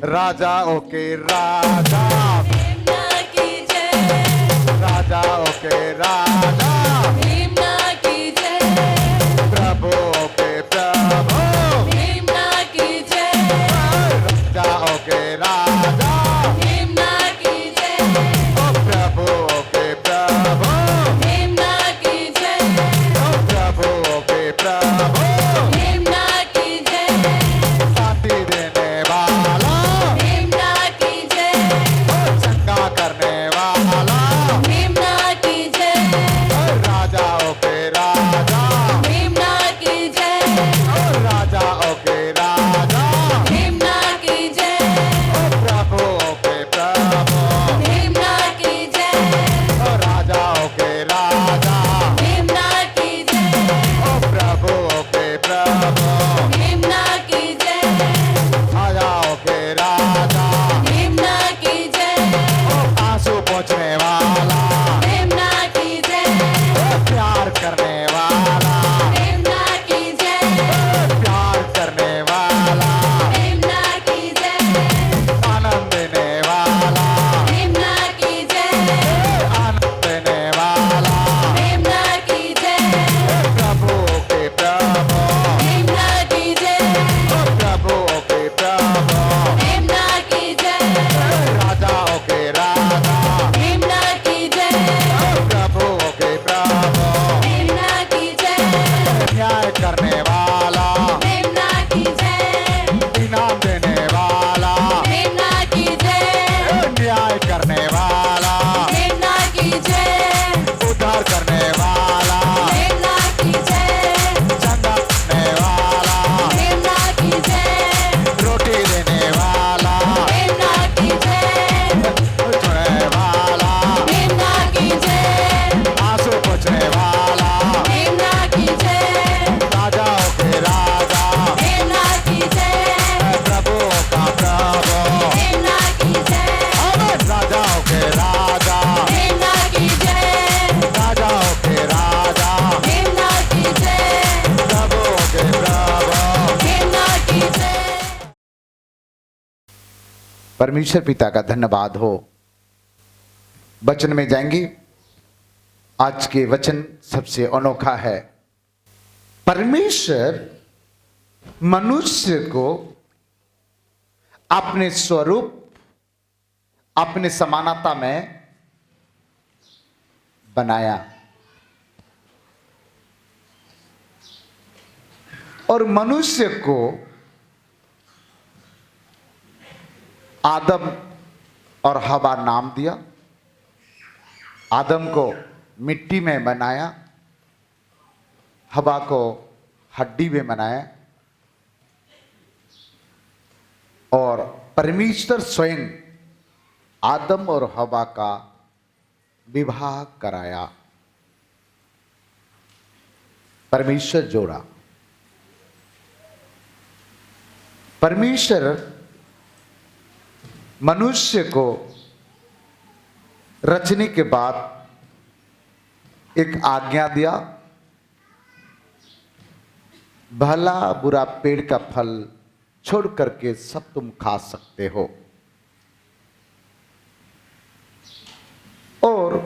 राजाओं के राजा, मेमना की जय, राजाओं के राजा, मेमना की जय, प्रभुओं के प्रभु, मेमना की जय, राजाओं के राजा, मेमना की जय, ओ प्रभुओं के प्रभु, मेमना की जय, ओ प्रभुओं के प्रभु, मेमना की जय, शांति देने वाला, मेमना की जय, ओ चंगा करने वाला, मेमना की जय, राजाओं के राजा, मेमना की जय, ओ राजाओं के राजा, मेमना की जय, ओ प्रभुओं के प्रभु, मेमना की जय, ओ राजाओं के राजा, मेमना की जय, ओ प्रभुओं के प्रभु, मेमना की जय, राजाओं के राजा, मेमना की जय, ओ आंसू पोंछने वाला, मेमना की जय, ओ प्यार करने वाला, मेमना की जय, प्यार करने वाला, मेमना की जय, आनंद देने वाला, मेमना की जय, आनंद देने वाला, मेमना की जय, प्रभुओं के प्रभु, मेमना की जय, ओ प्रभुओं के प्रभु, मेमना की जय, राजाओं के राजा, मेमना की जय, ओ प्रभुओं के प्रभु, मेमना की जय, न्याय करने वाला, मेमना की जय, इनाम देने वाला, मेमना की जय, न्याय करने वाला, मेमना की जय, उद्धार करने वाला, मेमना की जय, चंगा करने वाला, मेमना की जय, रोटी देने वाला, मेमना की जय, छुने वाला, मेमना की जय, आंसू पोंछने वाला, मेमना की जय, राजाओं के राजा, मेमना की जय, प्रभुओं का प्रभु, मेमना की जय, राजाओं के राजा, मेमना की जय, राजाओं के राजा, मेमना की जय, प्रभुओं के प्रभु। मेमना की जय। परमेश्वर पिता का धन्यवाद हो। वचन में जाएंगे। आज के वचन सबसे अनोखा है। परमेश्वर मनुष्य को अपने स्वरूप, अपने समानता में बनाया और मनुष्य को आदम और हवा नाम दिया। आदम को मिट्टी में बनाया, हवा को हड्डी में बनाया और परमेश्वर स्वयं आदम और हवा का विवाह कराया। परमेश्वर जोड़ा। परमेश्वर मनुष्य को रचने के बाद एक आज्ञा दिया, भला बुरा पेड़ का फल छोड़ करके सब तुम खा सकते हो। और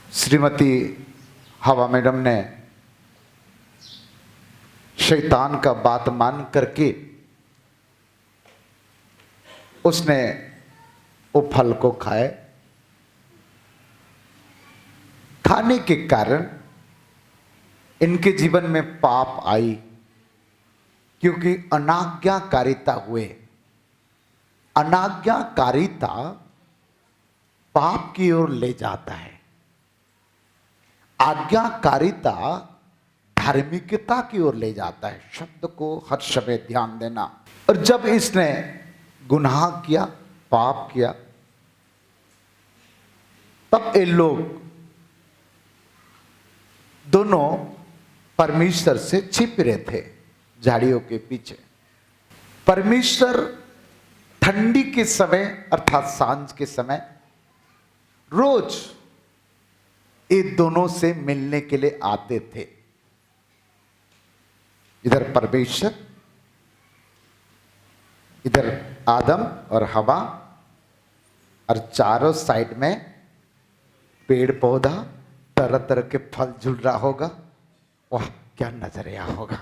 श्रीमती हवा मैडम ने शैतान का बात मान करके उसने वो फल को खाए। खाने के कारण इनके जीवन में पाप आई, क्योंकि अनाज्ञाकारिता हुए। अनाज्ञाकारिता पाप की ओर ले जाता है, आज्ञाकारिता धार्मिकता की ओर ले जाता है। शब्द को हर समय ध्यान देना। और जब इसने गुनाह किया, पाप किया, तब ये लोग दोनों परमेश्वर से छिप रहे थे झाड़ियों के पीछे। परमेश्वर ठंडी के समय अर्थात सांझ के समय रोज ये दोनों से मिलने के लिए आते थे। इधर परमेश्वर इधर आदम और हवा और चारों साइड में पेड़ पौधा, तरह तरह के फल झूल रहा होगा। वाह क्या नजरिया होगा।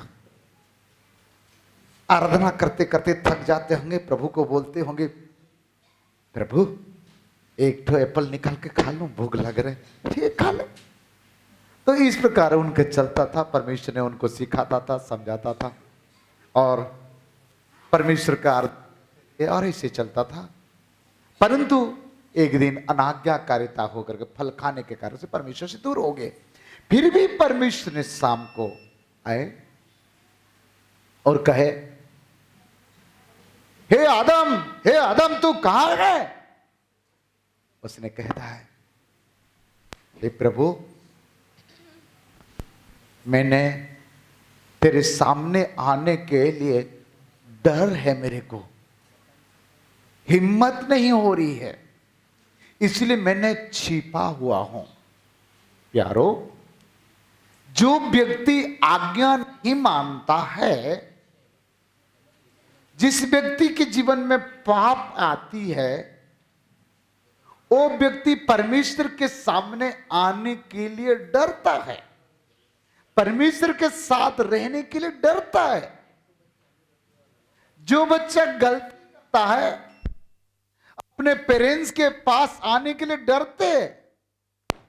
आराधना करते करते थक जाते होंगे, प्रभु को बोलते होंगे, प्रभु एक ठो एप्पल निकाल के खा लो, भूख लग रहे। ठीक खा लो। तो इस प्रकार उनके चलता था। परमेश्वर ने उनको सिखाता था, समझाता था और परमेश्वर का अर्थ और ऐसे चलता था। परंतु एक दिन अनाज्ञाकारिता होकर के फल खाने के कारण से परमेश्वर से दूर हो गए। फिर भी परमेश्वर ने शाम को आए और कहे, हे आदम तू कहां है? उसने कहता है, हे प्रभु मैंने तेरे सामने आने के लिए डर है, मेरे को हिम्मत नहीं हो रही है, इसलिए मैंने छिपा हुआ हूं। प्यारो, जो व्यक्ति आज्ञा नहीं मानता है, जिस व्यक्ति के जीवन में पाप आती है, वो व्यक्ति परमेश्वर के सामने आने के लिए डरता है, परमेश्वर के साथ रहने के लिए डरता है। जो बच्चा गलती करता है, अपने पेरेंट्स के पास आने के लिए डरते हैं,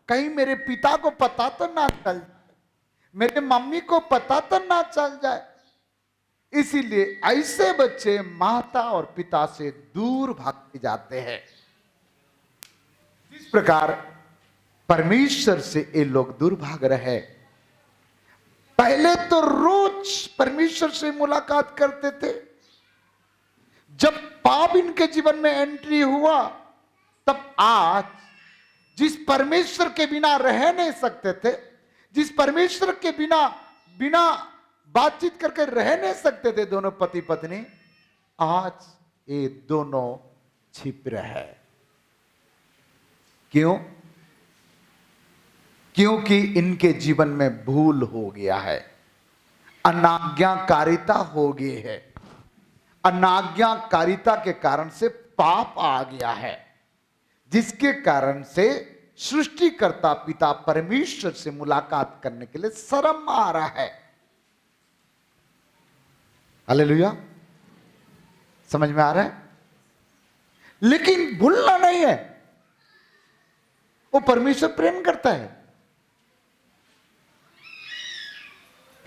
कहीं मेरे पिता को पता तो ना चल जाए, मेरे मम्मी को पता तो ना चल जाए। इसीलिए ऐसे बच्चे माता और पिता से दूर भागते जाते हैं। इस प्रकार परमेश्वर से ये लोग दूर भाग रहे। पहले तो रोज परमेश्वर से मुलाकात करते थे। जब पाप इनके जीवन में एंट्री हुआ, तब आज जिस परमेश्वर के बिना रह नहीं सकते थे, जिस परमेश्वर के बिना बातचीत करके रह नहीं सकते थे दोनों पति पत्नी, आज ये दोनों छिप रहे। क्यों? क्योंकि इनके जीवन में भूल हो गया है, अनाज्ञाकारिता हो गई है। अनाज्ञाकारिता के कारण से पाप आ गया है, जिसके कारण से सृष्टिकर्ता पिता परमेश्वर से मुलाकात करने के लिए शर्म आ रहा है। हालेलुया, समझ में आ रहा है? लेकिन भूलना नहीं है, वो परमेश्वर प्रेम करता है।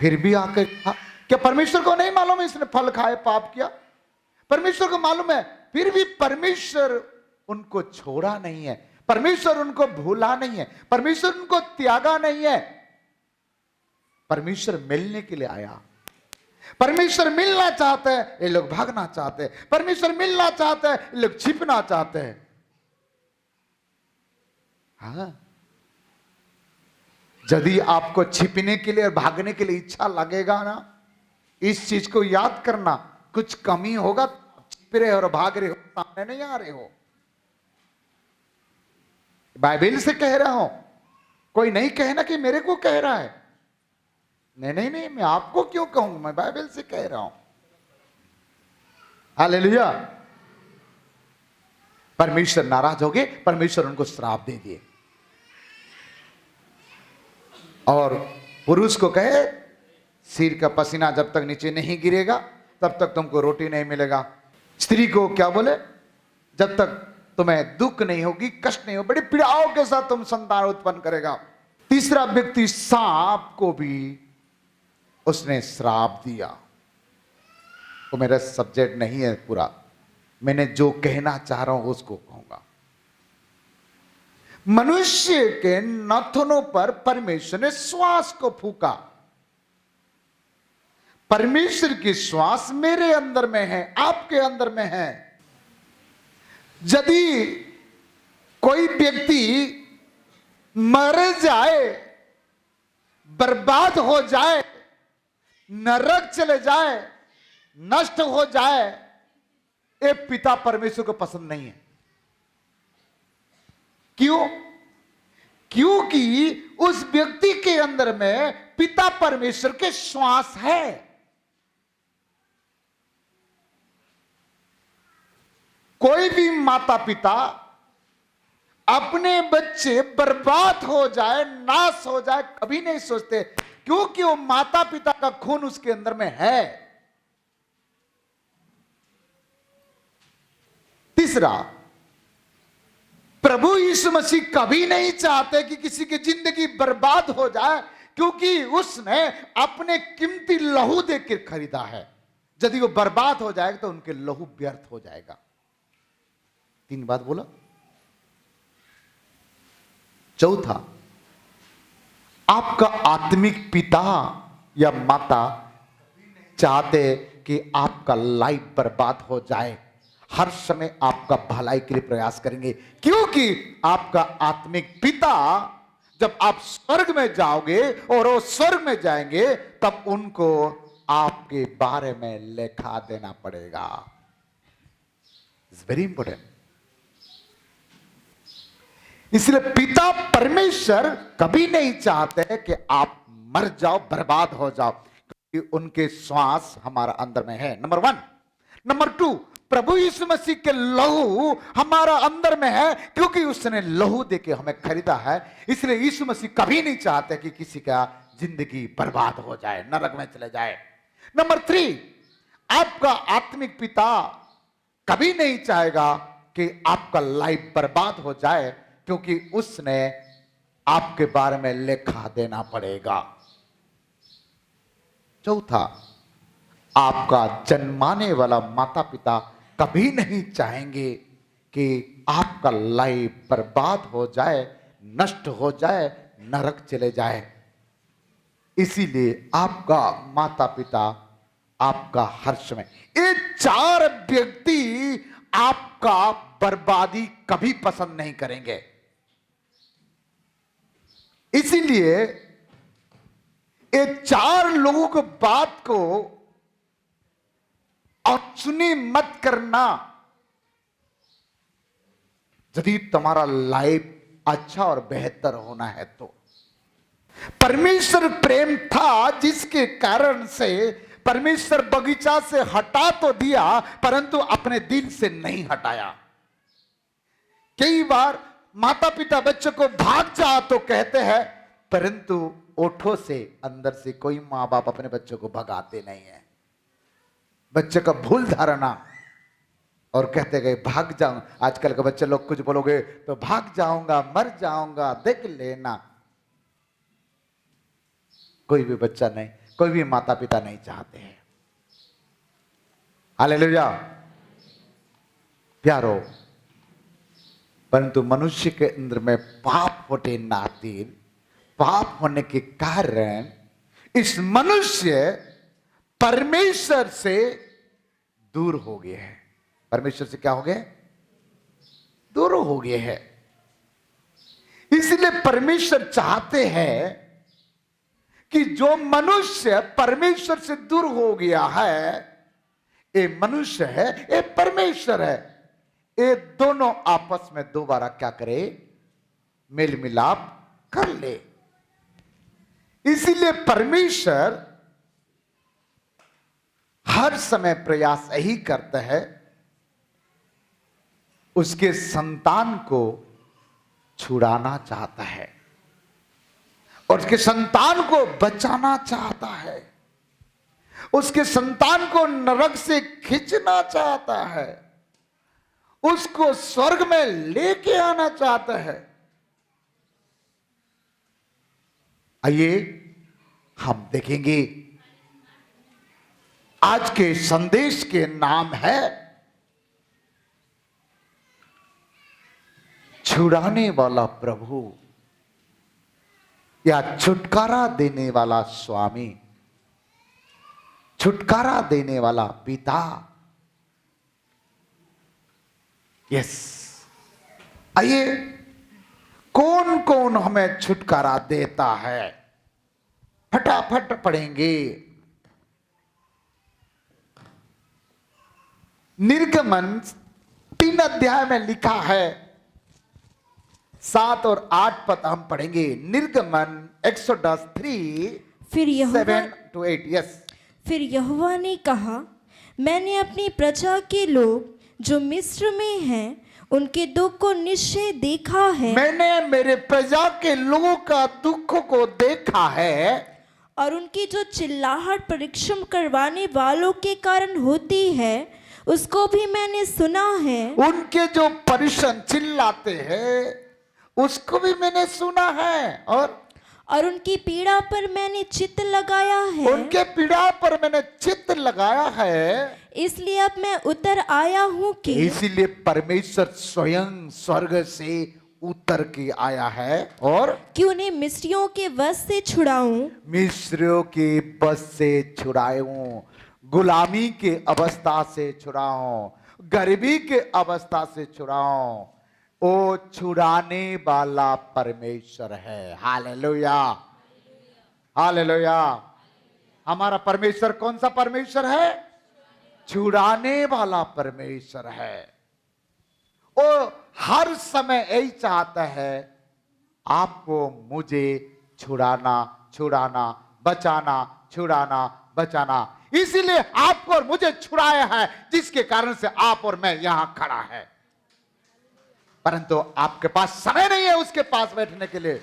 फिर भी आकर क्या परमेश्वर को नहीं मालूम है इसने फल खाए, पाप किया? परमेश्वर को मालूम है, फिर भी परमेश्वर उनको छोड़ा नहीं है, परमेश्वर उनको भूला नहीं है, परमेश्वर उनको त्यागा नहीं है। परमेश्वर मिलने के लिए आया। परमेश्वर मिलना चाहते हैं, ये लोग भागना चाहते हैं। परमेश्वर मिलना चाहते हैं, ये लोग छिपना चाहते हैं। हाँ, यदि आपको छिपने के लिए और भागने के लिए इच्छा लगेगा ना, इस चीज को याद करना, कुछ कमी होगा, छिप रहे हो और भाग रहे हो, सामने नहीं आ रहे हो। बाइबल से कह रहा हूं, कोई नहीं कहना कि मेरे को कह रहा है। नहीं नहीं नहीं, मैं आपको क्यों कहूंगा, मैं बाइबल से कह रहा हूं। हालेलुया। परमेश्वर नाराज हो गए, परमेश्वर उनको श्राप दे दिए और पुरुष को कहे, सिर का पसीना जब तक नीचे नहीं गिरेगा तब तक तुमको रोटी नहीं मिलेगा। स्त्री को क्या बोले, जब तक तुम्हें दुख नहीं होगी, कष्ट नहीं हो, बड़ी पीड़ाओं के साथ तुम संतान उत्पन्न करेगा। तीसरा व्यक्ति सांप को भी उसने श्राप दिया। वो मेरा सब्जेक्ट नहीं है पूरा, मैंने जो कहना चाह रहा हूं उसको कहूंगा। मनुष्य के नाखूनों पर परमेश्वर ने श्वास को फूका। परमेश्वर की श्वास मेरे अंदर में है, आपके अंदर में है। यदि कोई व्यक्ति मर जाए, बर्बाद हो जाए, नरक चले जाए, नष्ट हो जाए, ये पिता परमेश्वर को पसंद नहीं है। क्यों? क्योंकि उस व्यक्ति के अंदर में पिता परमेश्वर के श्वास है। कोई भी माता पिता अपने बच्चे बर्बाद हो जाए, नाश हो जाए, कभी नहीं सोचते, क्योंकि वो माता पिता का खून उसके अंदर में है। तीसरा, प्रभु यीशु मसीह कभी नहीं चाहते कि किसी की जिंदगी बर्बाद हो जाए, क्योंकि उसने अपने कीमती लहू देकर खरीदा है। यदि वो बर्बाद हो जाएगा तो उनके लहू व्यर्थ हो जाएगा। 3 बात बोला। चौथा, आपका आत्मिक पिता या माता चाहते कि आपका लाइफ बर्बाद हो जाए, हर समय आपका भलाई के लिए प्रयास करेंगे, क्योंकि आपका आत्मिक पिता जब आप स्वर्ग में जाओगे और वो स्वर्ग में जाएंगे तब उनको आपके बारे में लेखा देना पड़ेगा। It's very important. इसलिए पिता परमेश्वर कभी नहीं चाहते कि आप मर जाओ, बर्बाद हो जाओ, क्योंकि उनके श्वास हमारा अंदर में है। नंबर 1। नंबर 2, प्रभु यीशु मसीह के लहू हमारा अंदर में है, क्योंकि उसने लहू देके हमें खरीदा है। इसलिए यीशु मसीह कभी नहीं चाहते कि किसी का जिंदगी बर्बाद हो जाए, नरक में चले जाए। नंबर 3, आपका आत्मिक पिता कभी नहीं चाहेगा कि आपका लाइफ बर्बाद हो जाए, क्योंकि उसने आपके बारे में लेखा देना पड़ेगा। चौथा, आपका जन्माने वाला माता पिता कभी नहीं चाहेंगे कि आपका लाइफ बर्बाद हो जाए, नष्ट हो जाए, नरक चले जाए। इसीलिए आपका माता पिता आपका हर समय, ये 4 व्यक्ति आपका बर्बादी कभी पसंद नहीं करेंगे। इसीलिए ये 4 लोगों की बात को अनसुनी मत करना। यदि तुम्हारा लाइफ अच्छा और बेहतर होना है तो परमेश्वर प्रेम था, जिसके कारण से परमेश्वर बगीचा से हटा तो दिया, परंतु अपने दिल से नहीं हटाया। कई बार माता पिता बच्चों को भाग जा तो कहते हैं, परंतु ओठों से, अंदर से कोई मां बाप अपने बच्चों को भगाते नहीं है। बच्चे का भूल धारणा और कहते गए भाग जाऊं। आजकल के बच्चे लोग कुछ बोलोगे तो भाग जाऊंगा, मर जाऊंगा, देख लेना। कोई भी बच्चा नहीं, कोई भी माता पिता नहीं चाहते हैं। हालेलुया प्यारो। परंतु मनुष्य के अंदर में पाप होने नाते, पाप होने के कारण इस मनुष्य परमेश्वर से दूर हो गए हैं। परमेश्वर से क्या हो गए? दूर हो गए हैं। इसलिए परमेश्वर चाहते हैं कि जो मनुष्य परमेश्वर से दूर हो गया है, ये मनुष्य है, ये परमेश्वर है, ये दोनों आपस में दोबारा क्या करे? मेल मिलाप कर ले। इसीलिए परमेश्वर हर समय प्रयास यही करता है, उसके संतान को छुड़ाना चाहता है और उसके संतान को बचाना चाहता है, उसके संतान को नरक से खींचना चाहता है, उसको स्वर्ग में लेके आना चाहता है। आइए हम देखेंगे, आज के संदेश के नाम है छुड़ाने वाला प्रभु या छुटकारा देने वाला स्वामी, छुटकारा देने वाला पिता। यस, आइए कौन कौन हमें छुटकारा देता है फटाफट पढ़ेंगे। निर्गमन 3 अध्याय में लिखा है, 7 और 8 पद हम पढ़ेंगे। निर्गमन एक्सोडस 3 फिर यहोवा 7 to 8। यस, फिर यहोवा ने कहा, मैंने अपनी प्रजा के लोग जो मिस्र में हैं, उनके दुख को निश्चय देखा है मैंने मेरे प्रजा के लोगों का दुख को देखा है, और उनकी जो चिल्लाहट परिश्रम करवाने वालों के कारण होती है, उसको भी मैंने सुना है। उनके जो परिश्रम चिल्लाते हैं उसको भी मैंने सुना है, और उनकी पीड़ा पर मैंने चित्त लगाया है। उनके पीड़ा पर मैंने चित्त लगाया है। इसलिए अब मैं उतर आया हूँ कि इसीलिए परमेश्वर स्वयं स्वर्ग से उतर के आया है और कि उन्हें मिस्रियों के वश से छुड़ाऊं, मिस्रियों के बस से छुड़ाऊं, गुलामी के अवस्था से छुड़ाऊं, गरीबी के अवस्था से छुड़ाऊं। वो छुड़ाने वाला परमेश्वर है। Hallelujah, hallelujah. हमारा परमेश्वर कौन सा परमेश्वर है? छुड़ाने वाला परमेश्वर है। वो हर समय यही चाहता है, आपको मुझे छुड़ाना, छुड़ाना, बचाना, छुड़ाना, बचाना। इसीलिए आपको और मुझे छुड़ाया है, जिसके कारण से आप और मैं यहां खड़ा है। परंतु आपके पास समय नहीं है उसके पास बैठने के लिए।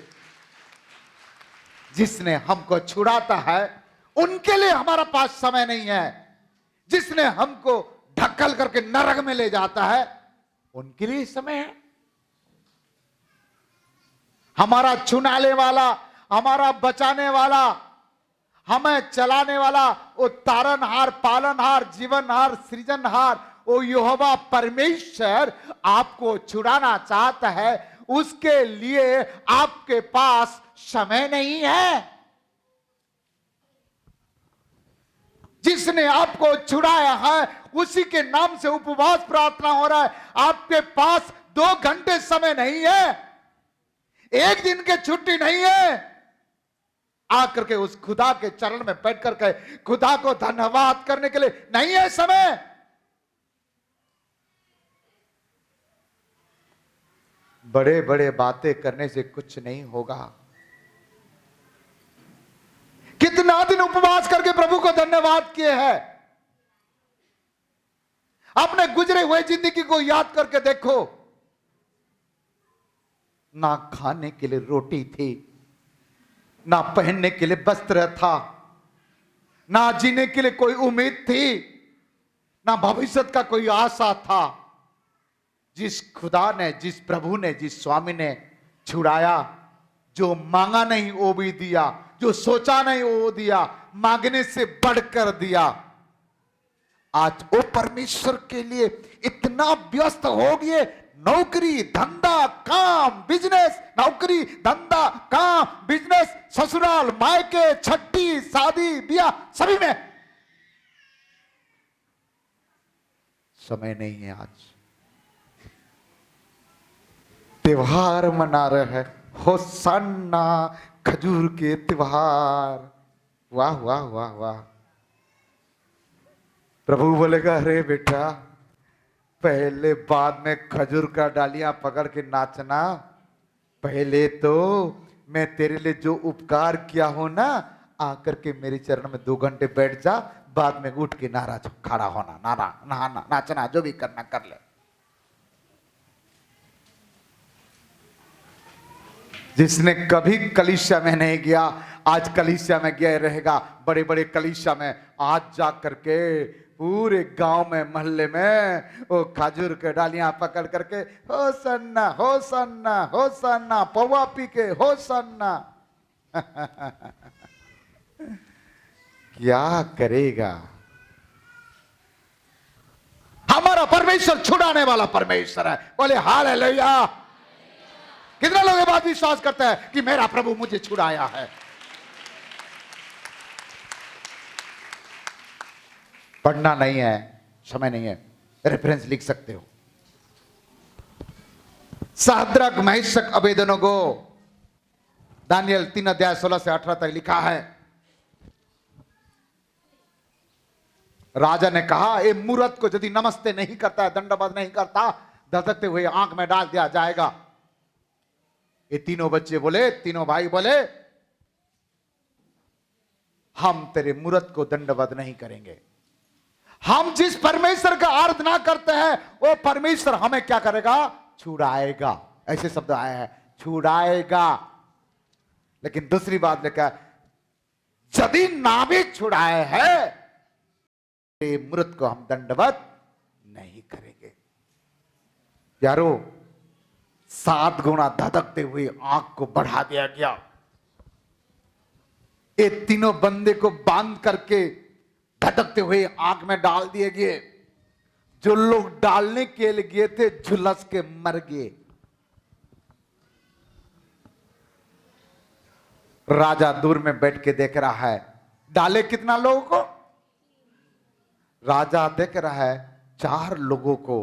जिसने हमको छुड़ाता है उनके लिए हमारा पास समय नहीं है। जिसने हमको ढक्कल करके नरक में ले जाता है उनके लिए समय है। हमारा छुड़ाने वाला, हमारा बचाने वाला, हमें चलाने वाला, वो तारनहार, पालनहार, जीवनहार, सृजनहार, वो यहोवा परमेश्वर आपको छुड़ाना चाहता है। उसके लिए आपके पास समय नहीं है। जिसने आपको छुड़ाया है उसी के नाम से उपवास प्रार्थना हो रहा है। आपके पास 2 घंटे समय नहीं है, 1 दिन की छुट्टी नहीं है। आकर के उस खुदा के चरण में बैठ करके खुदा को धन्यवाद करने के लिए नहीं है समय। बड़े बड़े बातें करने से कुछ नहीं होगा। कितना दिन उपवास करके प्रभु को धन्यवाद किए हैं। अपने गुजरे हुए जिंदगी को याद करके देखो। ना खाने के लिए रोटी थी, ना पहनने के लिए वस्त्र था, ना जीने के लिए कोई उम्मीद थी, ना भविष्य का कोई आशा था। जिस खुदा ने, जिस प्रभु ने, जिस स्वामी ने छुड़ाया, जो मांगा नहीं वो भी दिया, जो सोचा नहीं वो दिया, मांगने से बढ़कर दिया। आज वो परमेश्वर के लिए इतना व्यस्त हो गए। नौकरी, धंधा, काम, बिजनेस, नौकरी, धंधा, काम, बिजनेस, ससुराल, मायके, छठी, शादी, ब्याह, सभी में समय नहीं है। आज त्योहार मना रहे हैं, होसन्ना, खजूर के त्योहार। वाह वाह वाह वाह। प्रभु बोलेगा, अरे बेटा, पहले बाद में खजूर का डालियां पकड़ के नाचना। पहले तो मैं तेरे लिए जो उपकार किया हो ना, आकर के मेरे चरण में 2 घंटे बैठ जा, बाद में उठ के नाराज खड़ा होना, नहाना, नाचना, जो भी करना कर ले। जिसने कभी कलीसिया में नहीं गया, आज कलीसिया में गया रहेगा। बड़े बड़े कलीसिया में आज जा करके पूरे गांव में, मोहल्ले में वो खजूर के डालियां पकड़ करके होसन्ना, होसन्ना, होसन्ना, पौवा पी के होसन्ना। क्या करेगा? हमारा परमेश्वर छुड़ाने वाला परमेश्वर है। बोले हालेलुया। कितने लोग ये बात विश्वास करते हैं कि मेरा प्रभु मुझे छुड़ाया है? पढ़ना नहीं है, समय नहीं है, रेफरेंस लिख सकते हो। शाद्रक, मेशक, अबेदनगो, दानियल 3 अध्याय 16 से 18 तक लिखा है। राजा ने कहा, ये मूर्त को यदि नमस्ते नहीं करता है, दंडवत नहीं करता, धधकते हुए आंख में डाल दिया जाएगा। ये तीनों बच्चे बोले, तीनों भाई बोले, हम तेरे मूर्त को दंडवत नहीं करेंगे, हम जिस परमेश्वर का आराधना करते हैं वो परमेश्वर हमें क्या करेगा? छुड़ाएगा। ऐसे शब्द आए हैं, छुड़ाएगा। लेकिन दूसरी बात लिखा, यदि ना भी छुड़ाए है मृत को हम दंडवत नहीं करेंगे। यारो, 7 गुना धधकते हुए आंख को बढ़ा दिया गया। ये तीनों बंदे को बांध करके धधकते हुए आंख में डाल दिए गए। जो लोग डालने के लिए गए थे झुलस के मर गए। राजा दूर में बैठ के देख रहा है, डाले कितना लोगों को? राजा देख रहा है 4 लोगों को।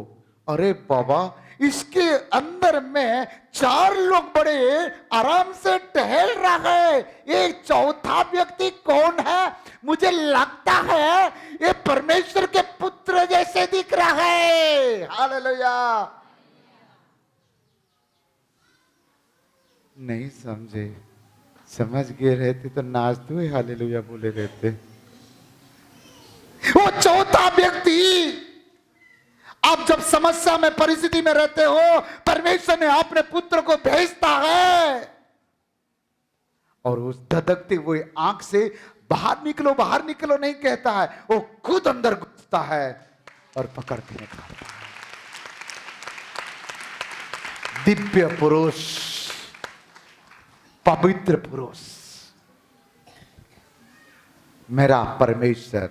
अरे बाबा, इसके अंदर में 4 लोग बड़े आराम से टहल रहे हैं, एक चौथा व्यक्ति कौन है? मुझे लगता है ये परमेश्वर के पुत्र जैसे दिख रहा है। हालेलुया। नहीं समझे? समझ गए रहते तो नाचते हुए हालेलुया बोले रहते। वो चौथा व्यक्ति, आप जब समस्या में परिस्थिति में रहते हो, परमेश्वर ने अपने पुत्र को भेजता है और उस धधकते हुए आंख से बाहर निकलो नहीं कहता है, वो खुद अंदर घुसता है और पकड़ के निकालता है। दिव्य पुरुष, पवित्र पुरुष, मेरा परमेश्वर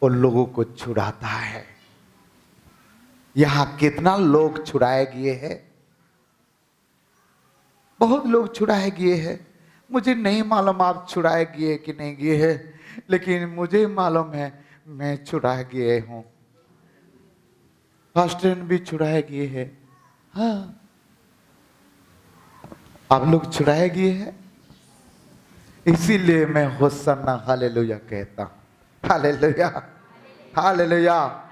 उन लोगों को छुड़ाता है। यहां कितना लोग छुड़ाए गए हैं? बहुत लोग छुड़ाए गए हैं। मुझे नहीं मालूम आप छुड़ाए गए कि नहीं गए हैं, लेकिन मुझे मालूम है मैं छुड़ाए गए हूं। पास्टर भी छुड़ाए गए हैं। हाँ, आप लोग छुड़ाए गए हैं, इसीलिए मैं होसन्ना हालेलुया कहता हूं। Hallelujah, hallelujah.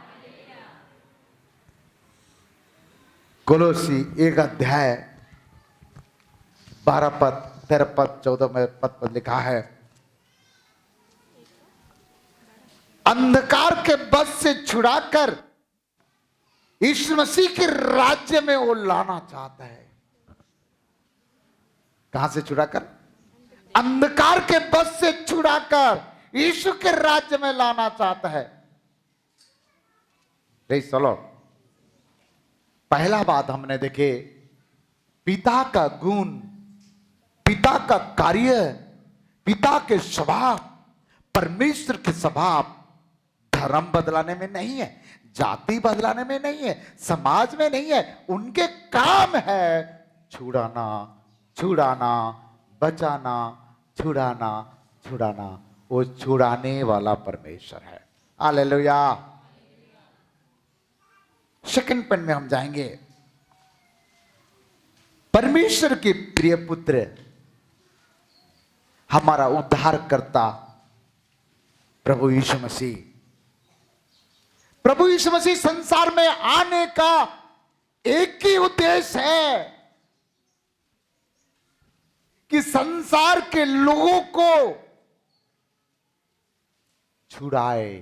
कोलोसी 1 अध्याय 12 पद 13 पद 14 में पद पर लिखा है, अंधकार के बस से छुड़ाकर यीशु मसीह के राज्य में वो लाना चाहता है। कहां से छुड़ाकर? अंधकार के बस से छुड़ाकर यीशु के राज्य में लाना चाहता है। चलो, पहला बात हमने देखे, पिता का गुण, पिता का कार्य, पिता के स्वभाव, परमेश्वर के स्वभाव धर्म बदलाने में नहीं है, जाति बदलाने में नहीं है, समाज में नहीं है। उनके काम है छुड़ाना, छुड़ाना, बचाना, छुड़ाना, छुड़ाना। वो छुड़ाने वाला परमेश्वर है। हालेलुया। सेकंड पॉइंट में हम जाएंगे, परमेश्वर के प्रिय पुत्र, हमारा उद्धारकर्ता प्रभु यीशु मसीह। प्रभु यीशु मसीह संसार में आने का एक ही उद्देश्य है कि संसार के लोगों को छुड़ाए,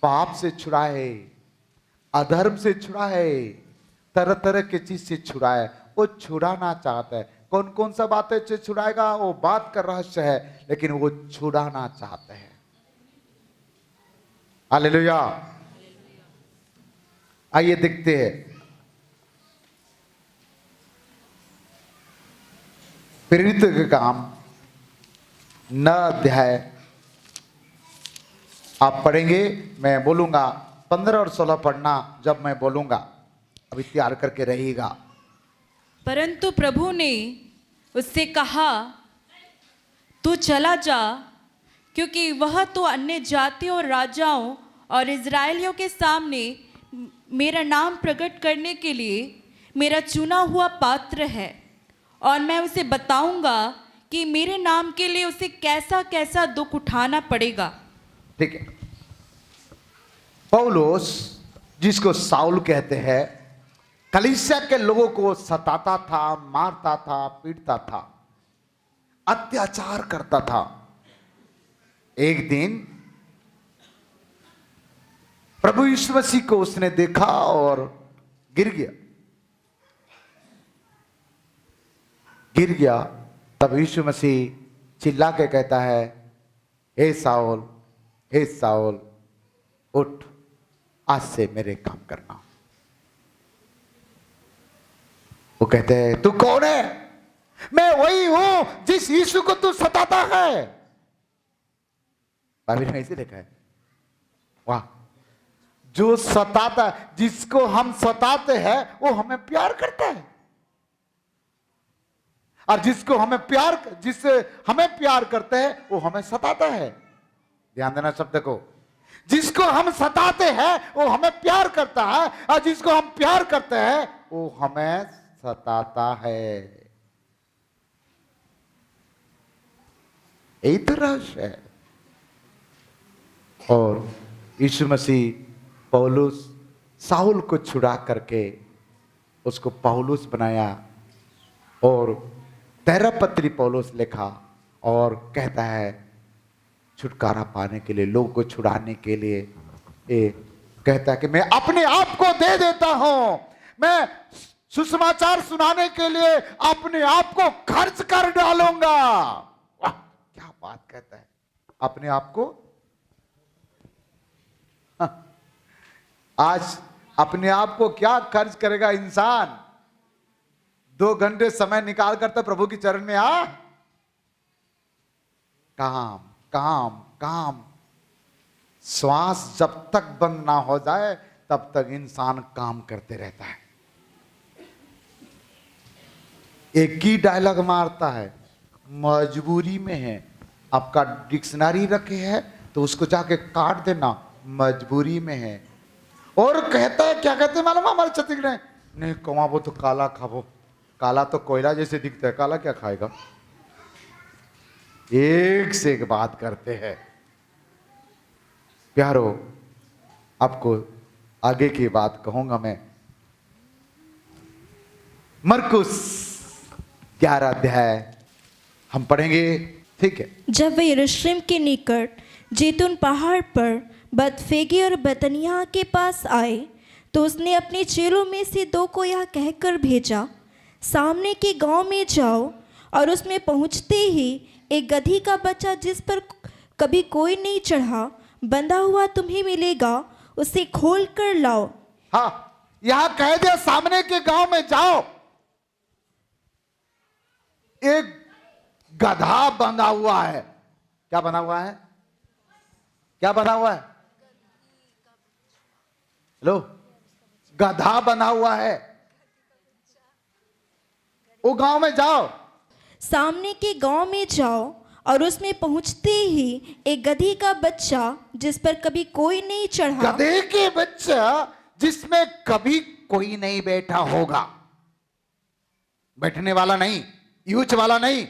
पाप से छुड़ाए, अधर्म से छुड़ाए, तरह तरह की चीज से छुड़ाए। वो छुड़ाना चाहता है। कौन कौन सा बातें से छुड़ाएगा वो बात का रहस्य है, लेकिन वो छुड़ाना चाहते हैं। हालेलुया। आइए देखते हैं, प्रेरित के काम 9 अध्याय आप पढ़ेंगे, मैं बोलूंगा 15 और 16 पढ़ना जब मैं बोलूंगा, अभी तैयार करके रहिएगा। परंतु प्रभु ने उससे कहा, तू चला जा, क्योंकि वह तो अन्य जातियों और राजाओं और इजरायलियों के सामने मेरा नाम प्रकट करने के लिए मेरा चुना हुआ पात्र है, और मैं उसे बताऊंगा कि मेरे नाम के लिए उसे कैसा कैसा दुख उठाना पड़ेगा। ठीक है। पौलुस, जिसको साउल कहते हैं, कलीसिया के लोगों को सताता था, मारता था, पीटता था, अत्याचार करता था। एक दिन प्रभु यीशु मसीह को उसने देखा और गिर गया। गिर गया तब यीशु मसीह चिल्ला के कहता है, हे साउल, हे साउल, उठ, आज से मेरे काम करना। वो कहते हैं, तू कौन है? मैं वही हूं जिस यीशु को तू सताता है। बाइबल में ऐसे लिखा है। वाह, जो सताता, जिसको हम सताते हैं वो हमें प्यार करता है, और जिससे हमें प्यार करते हैं वो हमें सताता है। ध्यान देना शब्द को, जिसको हम सताते हैं वो हमें प्यार करता है, और जिसको हम प्यार करते हैं वो हमें सताता है। यही तो रहस्य है। और यीशु मसीह पौलुस साउल को छुड़ा करके उसको पौलुस बनाया, और 13 पत्री पौलुस लिखा, और कहता है छुटकारा पाने के लिए, लोगों को छुड़ाने के लिए कहता है कि मैं अपने आप को दे देता हूं, मैं सुसमाचार सुनाने के लिए अपने आप को खर्च कर डालूंगा। वाह, क्या बात कहता है, अपने आप को। आज अपने आप को क्या खर्च करेगा इंसान? 2 घंटे समय निकाल कर तो प्रभु की चरण में आ, काम काम काम। श्वास जब तक बंद ना हो जाए तब तक इंसान काम करते रहता है। एक ही डायलॉग मारता है, मजबूरी में है। आपका डिक्शनरी रखे है तो उसको जाके काट देना, मजबूरी में है। और कहता है, क्या कहते हैं मालूम हमारे छत्तीसगढ़, नहीं कमाबो तो काला खाबो। काला तो कोयला जैसे दिखता है, काला क्या खाएगा? एक से एक बात करते हैं। प्यारो, आपको आगे की बात कहूंगा मैं। मरकुस 11 अध्याय हम पढ़ेंगे, ठीक है। जब वे यरूशलेम के निकट जैतून पहाड़ पर बतफेगे और बतनिया के पास आए तो उसने अपने चेलों में से 2 को यह कहकर भेजा, सामने के गांव में जाओ और उसमें पहुंचते ही एक गधी का बच्चा जिस पर कभी कोई नहीं चढ़ा बंधा हुआ तुम्हें मिलेगा, उसे खोल कर लाओ। हाँ, यहां कह दिया सामने के गांव में जाओ, एक गधा बंधा हुआ है। क्या बना हुआ है? क्या बना हुआ है? हेलो, गधा बना हुआ है। वो गांव में जाओ, सामने के गांव में जाओ और उसमें पहुंचते ही एक गधी का बच्चा जिस पर कभी कोई नहीं चढ़ा। गधे के बच्चा जिसमें कभी कोई नहीं बैठा होगा, बैठने वाला नहीं, यूज वाला नहीं,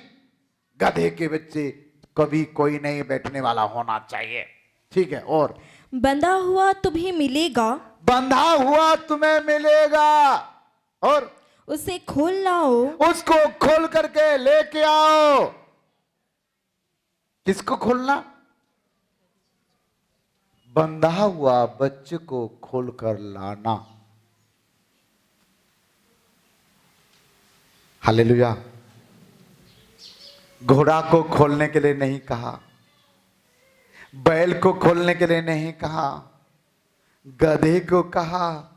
गधे के बच्चे कभी कोई नहीं बैठने वाला होना चाहिए, ठीक है। और बंधा हुआ तुम्हें मिलेगा, बंधा हुआ तुम्हें मिलेगा, और उसे खोल लाओ, उसको खोल करके लेके आओ। किसको खोलना? बंधा हुआ बच्चे को खोल कर लाना। हालेलुया। घोड़ा को खोलने के लिए नहीं कहा, बैल को खोलने के लिए नहीं कहा, गधे को कहा।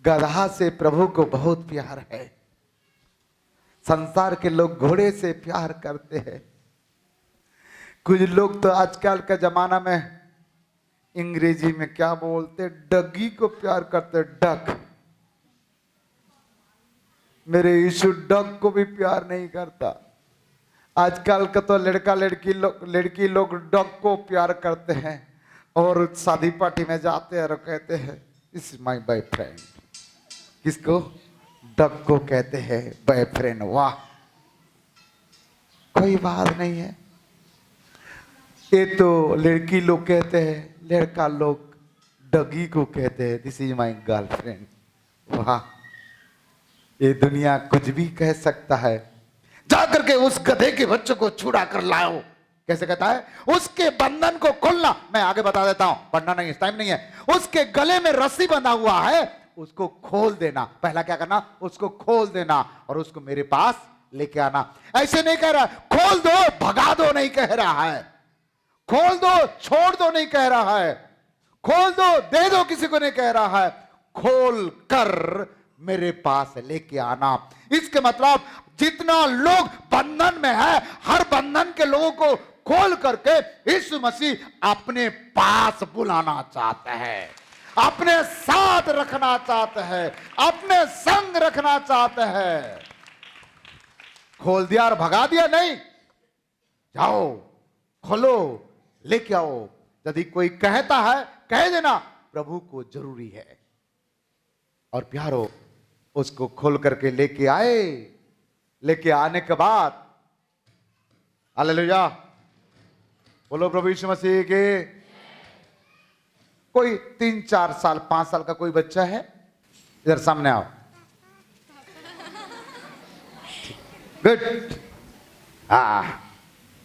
गधा से प्रभु को बहुत प्यार है। संसार के लोग घोड़े से प्यार करते हैं। कुछ लोग तो आजकल का जमाना में अंग्रेजी में क्या बोलते, डगी को प्यार करते, डक। मेरे यीशु डग को भी प्यार नहीं करता। आजकल का तो लड़की लोग डग को प्यार करते हैं, और शादी पार्टी में जाते हैं और कहते हैं दिस इज माय बॉयफ्रेंड। किसको? डग को कहते हैं बॉयफ्रेंड। वाह, कोई बात नहीं है। ये तो लड़की लोग कहते हैं, लड़का लोग डगी को कहते हैं दिस इज माय गर्लफ्रेंड। वाह, ये दुनिया कुछ भी कह सकता है। जाकर के उस गधे के बच्चों को छुड़ा कर लाओ, कैसे कहता है? उसके बंधन को खोलना। मैं आगे बता देता हूं, पढ़ना नहीं, टाइम नहीं है। उसके गले में रस्सी बंधा हुआ है, उसको खोल देना। पहला क्या करना? उसको खोल देना और उसको मेरे पास लेके आना। ऐसे नहीं कह रहा खोल दो भगा दो, नहीं कह रहा है। खोल दो छोड़ दो नहीं कह रहा है। खोल दो दे दो किसी को नहीं कह रहा है। खोल कर मेरे पास लेके आना। इसके मतलब जितना लोग बंधन में है, हर बंधन के लोगों को खोल करके यीशु मसीह अपने पास बुलाना चाहते हैं, अपने साथ रखना चाहते हैं, अपने संग रखना चाहते हैं। खोल दिया और भगा दिया नहीं। जाओ खोलो लेके आओ। यदि कोई कहता है कह देना प्रभु को जरूरी है। और प्यारो उसको खोल करके लेके आए। लेके आने के बाद हालेलुया बोलो प्रभु यीशु मसीह के। कोई 3-4 साल 5 साल का कोई बच्चा है, इधर सामने आओ। गुड।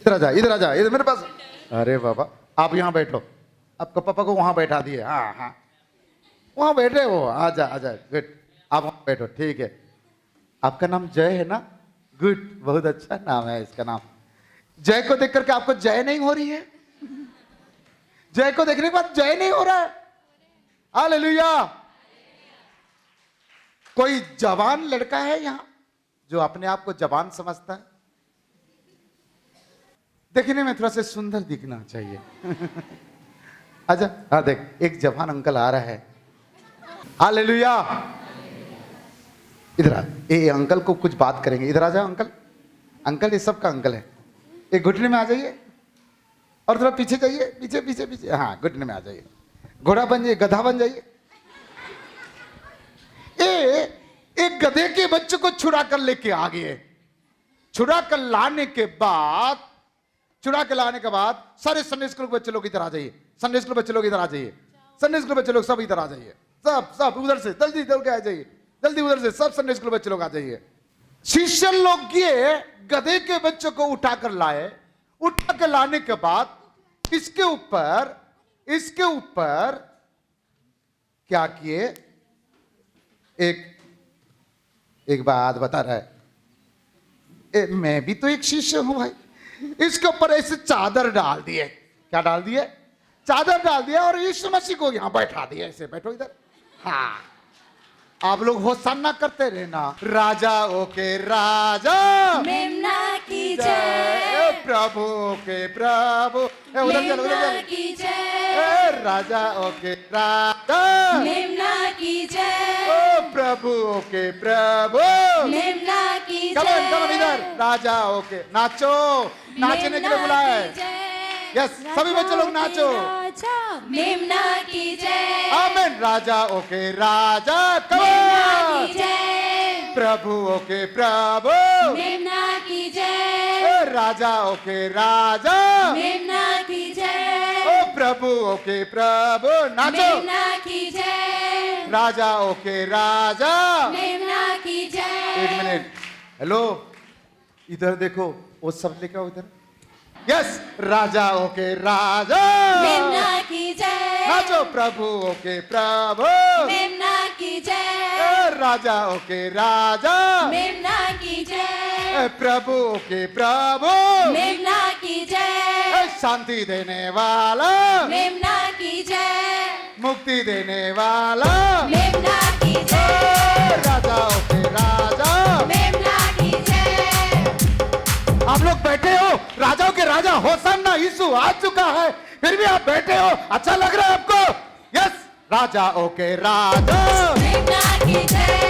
इधर आ जा, इधर आ जा, इधर मेरे पास। अरे बाबा आप यहां बैठो। आपका पापा को वहां बैठा दिए। हाँ वहां बैठे हो। आजा आजा। गुड। आप वहां बैठो। ठीक है। आपका नाम जय है ना? गुड, बहुत अच्छा नाम है इसका नाम। जय को देख करके आपको जय नहीं हो रही है? जय को देखने के बाद जय नहीं हो रहा है? हालेलुया। कोई जवान लड़का है यहां जो अपने आप को जवान समझता है? देखने में थोड़ा सा सुंदर दिखना चाहिए। आजा। हाँ देख एक जवान अंकल आ रहा है। हालेलुया। इधर आ। ये अंकल को कुछ बात करेंगे। इधर आ जाओ अंकल। अंकल ये सबका अंकल है। एक घुटने में आ जाइए और थोड़ा पीछे जाइए, पीछे पीछे पीछे। हाँ घुटने में आ जाइए। घोड़ा बन जाइए, गधा बन जाइए। एक गधे के बच्चे को छुड़ा कर लेके आ गए। छुड़ा कर लाने के बाद सारे संडे स्कूल के बच्चे लोग इधर आ जाइए। संडे स्कूल बच्चे लोग इधर आ जाइए। संडे स्कूल बच्चे लोग सब इधर आ जाइए। सब उधर से जल्दी दौड़ के आ जाइए। जल्दी उधर से सब संडे स्कूल बच्चे लोग आ जाइए। शिष्य लोग ये गधे के बच्चे को उठाकर लाए। उठा के लाने के बाद इसके ऊपर क्या किए? एक बात बता रहा है। मैं भी तो एक शिष्य हूं भाई। इसके ऊपर ऐसे चादर डाल दिए। क्या डाल दिए? चादर डाल दिया और यीशु मसीह को यहां बैठा दिया। ऐसे बैठो इधर। हाँ आप लोग होशाना करते रहना। राजा ओके राजा मेमना की जय, प्रभु के प्रभु। उधर चल मेमना की जय, राजा ओके राजा मेमना की जय, ओ प्रभु ओके प्रभु। मेमना की कमन जय, इधर। राजा ओके नाचो। नाचने के लिए बुलाया है। यस सभी बच्चे लोग नाचो। मेमना की जय, आमेन। राजा ओके राजा। मेमना की जय, प्रभु ओके प्रभु। मेमना की जय, राजा ओके राजा। मेमना की जय, ओ प्रभु ओके प्रभु। नाचो। मेमना की जय, राजा ओके राजा। मेमना की जय। एक मिनट। हेलो इधर देखो। वो सब लेके आओ इधर। यस राजा ओके राजा। मेमना की जय, नाचो। प्रभु ओके प्रभु। मेमना की जय, राजा ओके राजा। मेमना की जय, प्रभु ओके प्रभु। मेमना की जय, शांति देने वाला। मेमना की जय, मुक्ति देने वाला। मेमना की जय, राजा ओके राजा। मेमना की जय। आप लोग बैठे हो। राजाओं के राजा होशाना यीशु आ चुका है, फिर भी आप बैठे हो। अच्छा लग रहा है आपको? यस राजा ओके राजा। मेमना की जय,